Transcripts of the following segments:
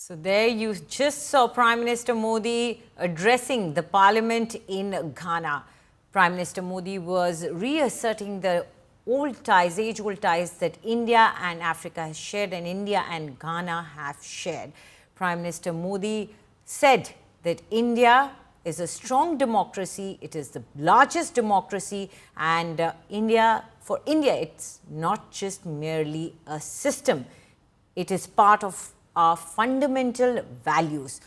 So there you just saw Prime Minister Modi addressing the parliament in Ghana. Prime Minister Modi was reasserting the old ties, age-old ties that India and Africa has shared and India and Ghana have shared. Prime Minister Modi said that India is a strong democracy, it is the largest democracy, and for India, it's not just merely a system. It is part of our fundamental values.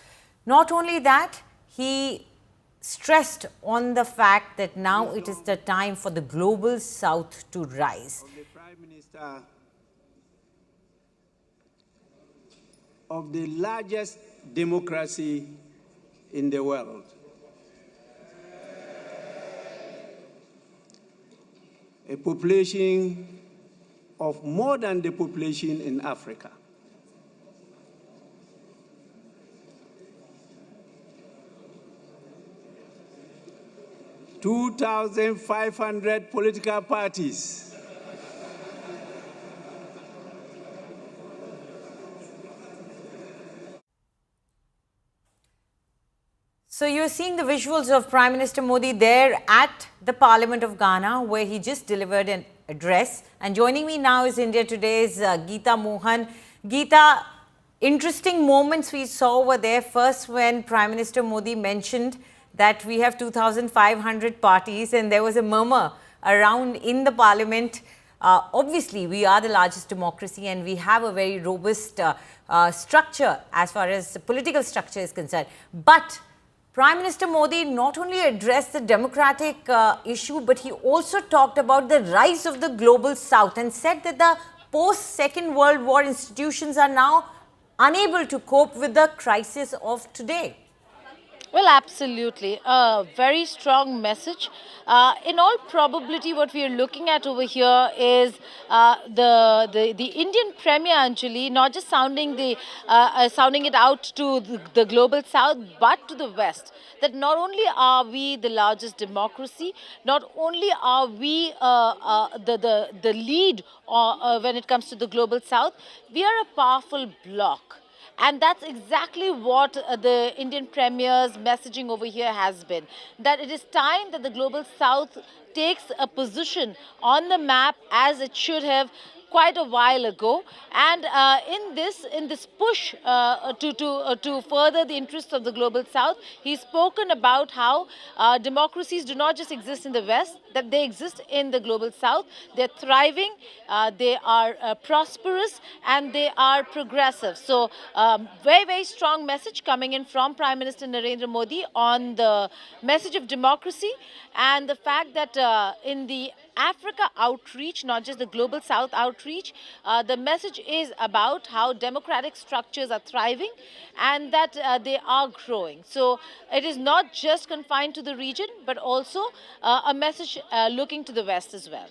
Not only that, he stressed on the fact that now it is the time for the global south to rise. Of the Prime Minister of the largest democracy in the world. A population of more than the population in Africa. $2,500 political parties. So you're seeing the visuals of Prime Minister Modi there at the Parliament of Ghana, where he just delivered an address. And joining me now is India Today's Geeta Mohan. Geeta, interesting moments we saw were there. First, when Prime Minister Modi mentioned that we have 2,500 parties, and there was a murmur around in the parliament. Obviously, we are the largest democracy and we have a very robust structure as far as the political structure is concerned. But Prime Minister Modi not only addressed the democratic issue, but he also talked about the rise of the global south and said that the post-Second World War institutions are now unable to cope with the crisis of today. Well, absolutely. A very strong message. In all probability, what we are looking at over here is the Indian Premier, Anjali, not just sounding it out to the global south, but to the west. That not only are we the largest democracy, not only are we the lead when it comes to the global south, we are a powerful bloc. And that's exactly what the Indian Premier's messaging over here has been. That it is time that the Global South takes a position on the map as it should have quite a while ago, and in this push to further the interests of the global south, he's spoken about how democracies do not just exist in the west, that they exist in the global south. They're thriving, they are prosperous, and they are progressive. So very, very strong message coming in from Prime Minister Narendra Modi on the message of democracy and the fact that in the Africa outreach, not just the global south outreach, the message is about how democratic structures are thriving and that they are growing. So it is not just confined to the region, but also a message looking to the west as well.